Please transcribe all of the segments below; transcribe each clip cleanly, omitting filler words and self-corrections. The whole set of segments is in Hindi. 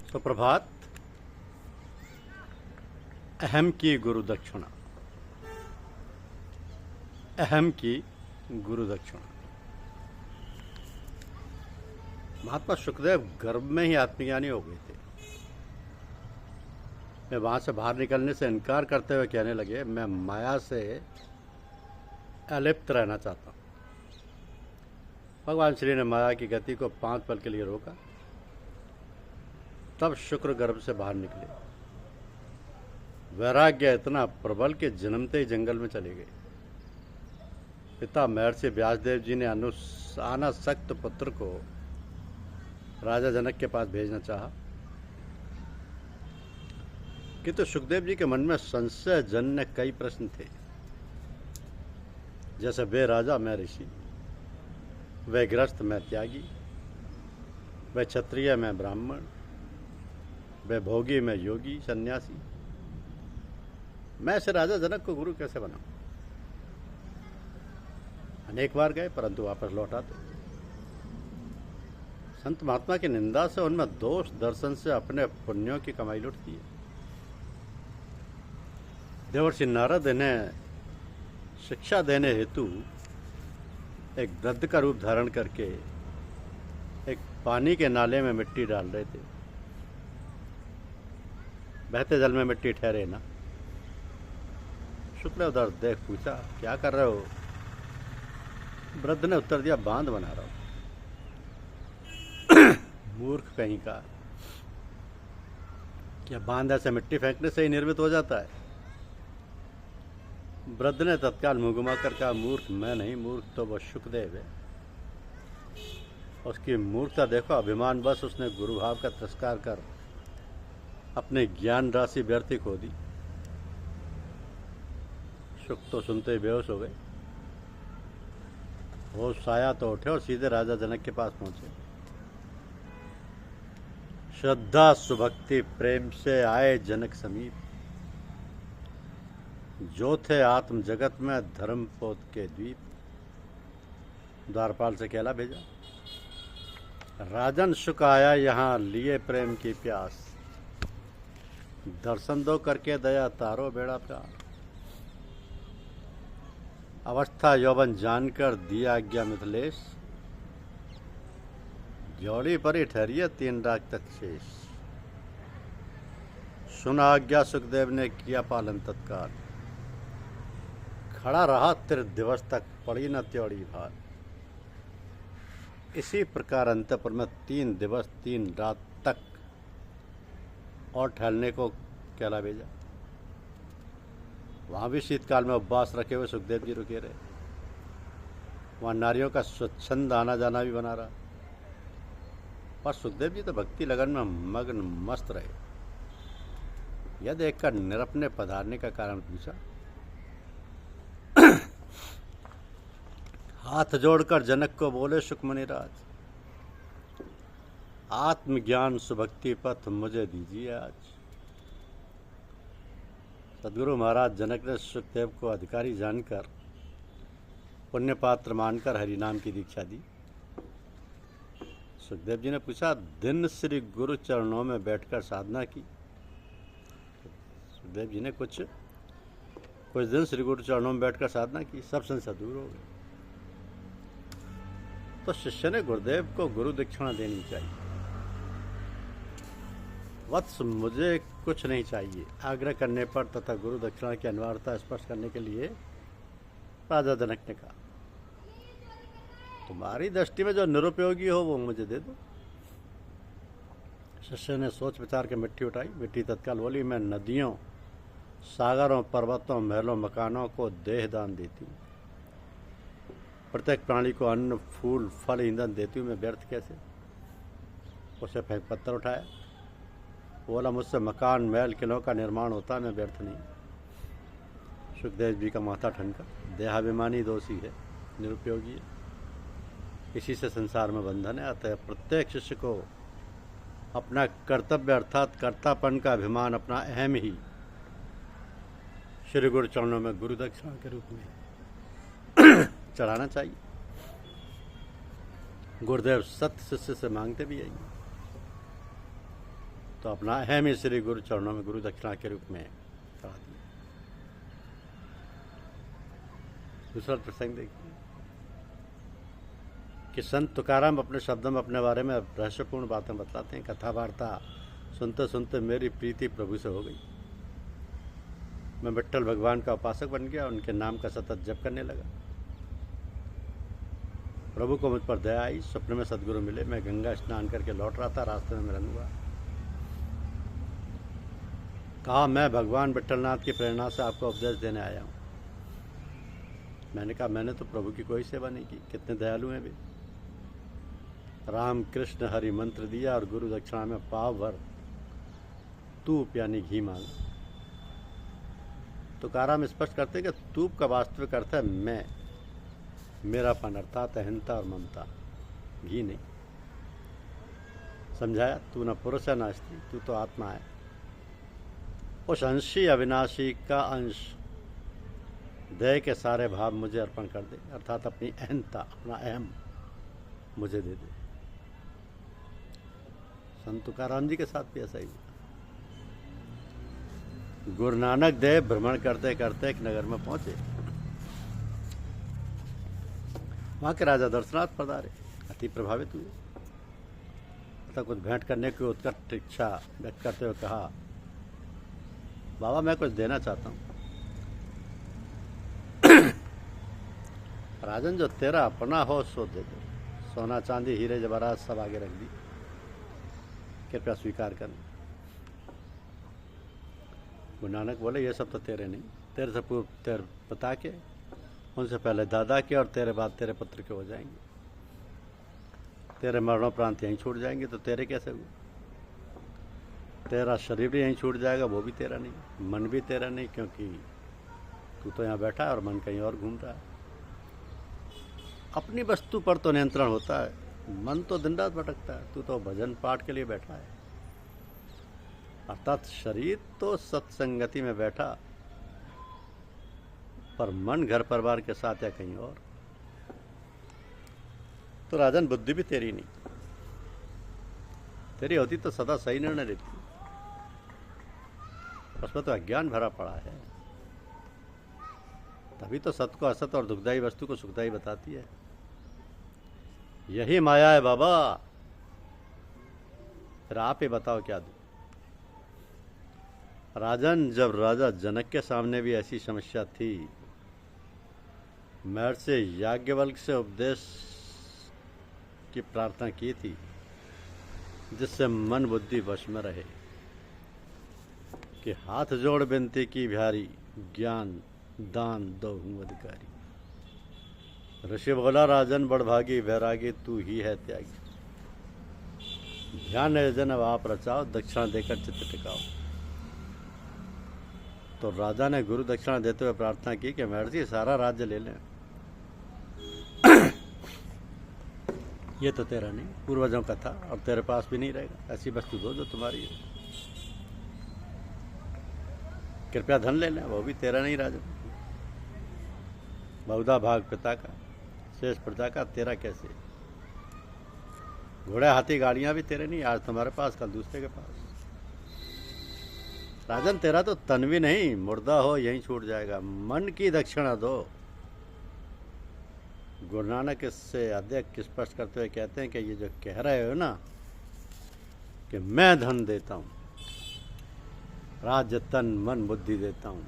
सुप्रभात। अहम की गुरु दक्षिणा। अहम की गुरु दक्षिणा। महात्मा सुखदेव गर्भ में ही आत्मज्ञानी हो गए थे। वे वहां से बाहर निकलने से इनकार करते हुए कहने लगे, मैं माया से अलिप्त रहना चाहता हूं। भगवान श्री ने माया की गति को 5 पल के लिए रोका। तब शुक्र गर्भ से बाहर निकले। वैराग्य इतना प्रबल कि जन्मते ही जंगल में चले गए। पिता महर्षि व्यासदेव जी ने अनासक्त पुत्र को राजा जनक के पास भेजना चाहा, किंतु सुखदेव जी के मन में संशय जन्य कई प्रश्न थे, जैसे वे राजा मैं ऋषि, वे गृहस्थ मैं त्यागी, वे क्षत्रिय मैं ब्राह्मण, वे भोगी मैं योगी सन्यासी, मैं ऐसे राजा जनक को गुरु कैसे बनाऊं। अनेक बार गए परंतु वापस लौट आते। संत महात्मा की निंदा से उनमें दोष दर्शन से अपने पुण्यों की कमाई लुटती है। देवर्षि नारद इन्हें शिक्षा देने हेतु एक वृद्ध का रूप धारण करके एक पानी के नाले में मिट्टी डाल रहे थे। बहते जल में मिट्टी ठहरे ना। शुक्र उधर देख पूछा, क्या कर रहे हो? वृद्ध ने उत्तर दिया, बांध बना रहा हूं। मूर्ख कहीं का, क्या बांध ऐसे मिट्टी फेंकने से ही निर्मित हो जाता है? वृद्ध ने तत्काल मुंह घुमा कर कहा, मूर्ख मैं नहीं, मूर्ख तो वह सुखदेव है। उसकी मूर्खता देखो, अभिमान बस उसने गुरु भाव का तिरस्कार कर अपने ज्ञान राशि व्यर्थ खो दी। सुख तो सुनते ही बेहोश हो गए। होश आया तो उठे और सीधे राजा जनक के पास पहुंचे। श्रद्धा सुभक्ति प्रेम से आए जनक समीप, जो थे आत्म जगत में धर्मपोत के द्वीप। द्वारपाल से कहला भेजा, राजन सुख आया यहाँ लिए प्रेम की प्यास, दर्शन दो करके दया तारो बेड़ा प्यार। अवस्था यौवन जानकर दिया आज्ञा मिथिलेश, जोड़ी पर ही ठहरिए 3 रात तक शेष। सुना आज्ञा सुखदेव ने किया पालन तत्काल, खड़ा रहा 3 दिवस तक पड़ी न त्योड़ी भार। इसी प्रकार अंतपुर में 3 दिवस 3 रात तक और ठहरने को कहला भेजा। वहां भी शीतकाल में उपवास रखे हुए सुखदेव जी रुके रहे। वहां नारियों का स्वच्छंद आना जाना भी बना रहा, पर सुखदेव जी तो भक्ति लगन में मग्न मस्त रहे। यह देखकर निरप ने पधारने का कारण पूछा। हाथ जोड़कर जनक को बोले सुखमणि राज, आत्मज्ञान सुभक्ति पथ मुझे दीजिए आज। सदगुरु महाराज जनक ने सुखदेव को अधिकारी जानकर पुण्य पात्र मानकर हरिनाम की दीक्षा दी। सुखदेव जी ने पूछा, दिन श्री गुरु चरणों में बैठकर साधना की? सुखदेव जी ने कुछ दिन श्री गुरु चरणों में बैठकर साधना की, सब संशय दूर हो गए। तो शिष्य ने गुरुदेव को गुरु दक्षिणा देनी चाहिए। वत्स मुझे कुछ नहीं चाहिए, आग्रह करने पर तथा गुरु दक्षिणा की अनिवार्यता स्पष्ट करने के लिए राजा जनक ने कहा, तुम्हारी दृष्टि में जो निरुपयोगी हो वो मुझे दे दो। शिष्य ने सोच विचार के मिट्टी उठाई। मिट्टी तत्काल बोली, मैं नदियों सागरों पर्वतों महलों मकानों को देह दान देती हूँ। प्रत्येक प्राणी को अन्न फूल फल ईंधन देती हूँ, मैं व्यर्थ कैसे? उसे फेंक पत्थर उठाया, बोला, मुझसे मकान महल किलों का निर्माण होता है, मैं व्यर्थ नहीं। सुखदेव जी का माथा ठनका, देहाभिमानी दोषी है, निरुपयोगी है, इसी से संसार में बंधन है। अतः प्रत्येक शिष्य को अपना कर्तव्य अर्थात कर्तापन का अभिमान, अपना अहम ही श्री गुरु चरणों में गुरु दक्षिणा के रूप में चढ़ाना चाहिए। गुरुदेव सत्य शिष्य से मांगते भी आएंगे। तो अपना अहम ही श्री गुरु चरणों में गुरु दक्षिणा के रूप में करा दिया। दूसरा प्रसंग देखिए कि संत तुकाराम अपने शब्दों में अपने बारे में रहस्यपूर्ण बातें बतलाते हैं। कथा वार्ता सुनते सुनते मेरी प्रीति प्रभु से हो गई। मैं विट्ठल भगवान का उपासक बन गया, उनके नाम का सतत जप करने लगा। प्रभु को मुझ पर दया आई। सपने में सदगुरु मिले। मैं गंगा स्नान करके लौट रहा था, रास्ते में मिलन हुआ। कहा, मैं भगवान विट्ठलनाथ की प्रेरणा से आपको उपदेश देने आया हूँ। मैंने कहा, मैंने तो प्रभु की कोई सेवा नहीं की। कितने दयालु हैं वे। राम कृष्ण हरि मंत्र दिया और गुरु दक्षिणा में पाव भर तूप यानी घी मांगा। तुकाराम स्पष्ट करते हैं कि तूप का वास्तविक अर्थ है मैं, मेरापन अर्थात अहंता और ममता, घी नहीं। समझाया, तू न पुरुष है न स्त्री, तू तो आत्मा है। उस अंशी अविनाशी का अंश दया के सारे भाव मुझे अर्पण कर दे, अर्थात अपनी अहंता, अपना अहम मुझे दे दे। संत तुकाराम जी के साथ भी ऐसा ही हुआ। गुरु नानक देव भ्रमण करते करते एक नगर में पहुंचे। वहां के राजा दर्शनाथ पधारे, अति प्रभावित हुए तथा कुछ भेंट करने की उत्कट इच्छा व्यक्त करते हुए कहा, बाबा मैं कुछ देना चाहता हूं। राजन, जो तेरा अपना हो सो दे दो। सोना चांदी हीरे जवाहरात सब आगे रख दी, कृपया स्वीकार कर। गुरु नानक बोले, ये सब तो तेरे नहीं, तेरे से पूर्व तेरे पिता के, उनसे पहले दादा के और तेरे बाद तेरे पुत्र के हो जाएंगे। तेरे मरणोपरांत यहीं छूट जाएंगे, तो तेरे कैसे हुए? तेरा शरीर भी यहीं छूट जाएगा, वो भी तेरा नहीं। मन भी तेरा नहीं, क्योंकि तू तो यहाँ बैठा है और मन कहीं और घूम रहा है। अपनी वस्तु पर तो नियंत्रण होता है, मन तो दिन रात भटकता है। तू तो भजन पाठ के लिए बैठा है, अर्थात शरीर तो सत्संगति में बैठा, पर मन घर परिवार के साथ या कहीं और। तो राजन, बुद्धि भी तेरी नहीं, तेरी होती तो सदा सही निर्णय लेती, उसमें तो अज्ञान भरा पड़ा है। तभी तो सत को असत और दुखदायी वस्तु को सुखदायी बताती है। यही माया है बाबा। फिर आप ही बताओ क्या दूं। राजन, जब राजा जनक के सामने भी ऐसी समस्या थी, महर्षि याज्ञवल्क्य से उपदेश की प्रार्थना की थी, जिससे मन बुद्धि वश में रहे, कि हाथ जोड़ विनती की बिहारी, ज्ञान दान दो हूँ अधिकारी। ऋषि बोला, राजन बड़भागी वैरागी तू ही है त्यागी। ध्यान निरंजन अब आप रचाओ, दक्षिणा देकर चित्त टिकाओ। तो राजा ने गुरु दक्षिणा देते हुए प्रार्थना की कि महर्षि सारा राज्य ले लें। ये तो तेरा नहीं, पूर्वजों का था और तेरे पास भी नहीं रहेगा। ऐसी वस्तु दो जो तुम्हारी है। कृपया धन ले लें, वो भी तेरा नहीं राजन। बहुधा भाग पिता का, शेष प्रजा का, तेरा कैसे? घोड़े हाथी गाड़ियां भी तेरे नहीं, आज तुम्हारे पास कल दूसरे के पास। राजन, तेरा तो तन भी नहीं, मुर्दा हो यहीं छूट जाएगा। मन की दक्षिणा दो। गुरु नानक इससे अधिक स्पष्ट करते हुए कहते हैं कि ये जो कह रहे हो ना कि मैं धन देता हूं, राज्य तन मन बुद्धि देता हूं,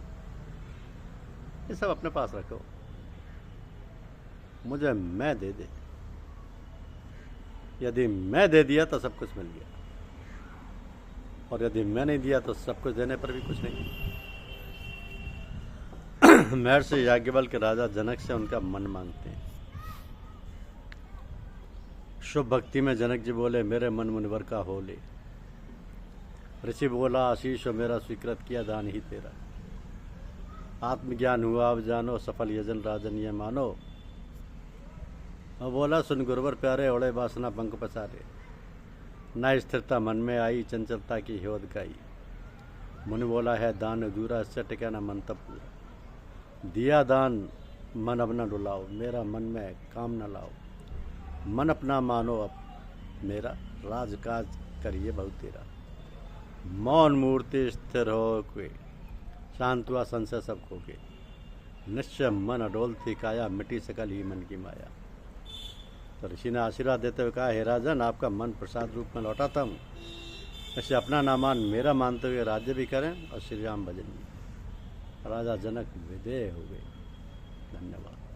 ये सब अपने पास रखो, मुझे मैं दे दे। यदि मैं दे दिया तो सब कुछ मिल गया, और यदि मैं नहीं दिया तो सब कुछ देने पर भी कुछ नहीं। महर्षि याज्ञवल्क्य राजा जनक से उनका मन मांगते हैं। शुभ भक्ति में जनक जी बोले, मेरे मन मुनिवर का हो ले। ऋषि बोला, आशीष मेरा स्वीकृत किया दान ही तेरा। आत्मज्ञान हुआ अब जानो, सफल यजन राजन ये मानो। और बोला, सुन गुरुवर प्यारे, ओढ़े वासना पंख पसारे। न स्थिरता मन में आई, चंचलता की ह्योद गाई। मुनि बोला, है दान अधूरा, इससे टिका न मन तब पूरा। दिया दान मन अपना डुलाओ, मेरा मन में काम न लाओ। मन अपना मानो अब मेरा, राजकाज करिए बहुत तेरा। मौन मूर्ति स्थिर हो के, शांत हुआ संशय सब खो के, निश्चय मन अडोल थी काया, मिटी सकल ही मन की माया। तो ऋषि ने आशीर्वाद देते हुए कहा, हे राजन, आपका मन प्रसाद रूप में लौटाता हूँ, ऐसे अपना ना मान मेरा मानते हुए राज्य भी करें और श्री राम भजन भी। राजा जनक विदेह हो गए। धन्यवाद।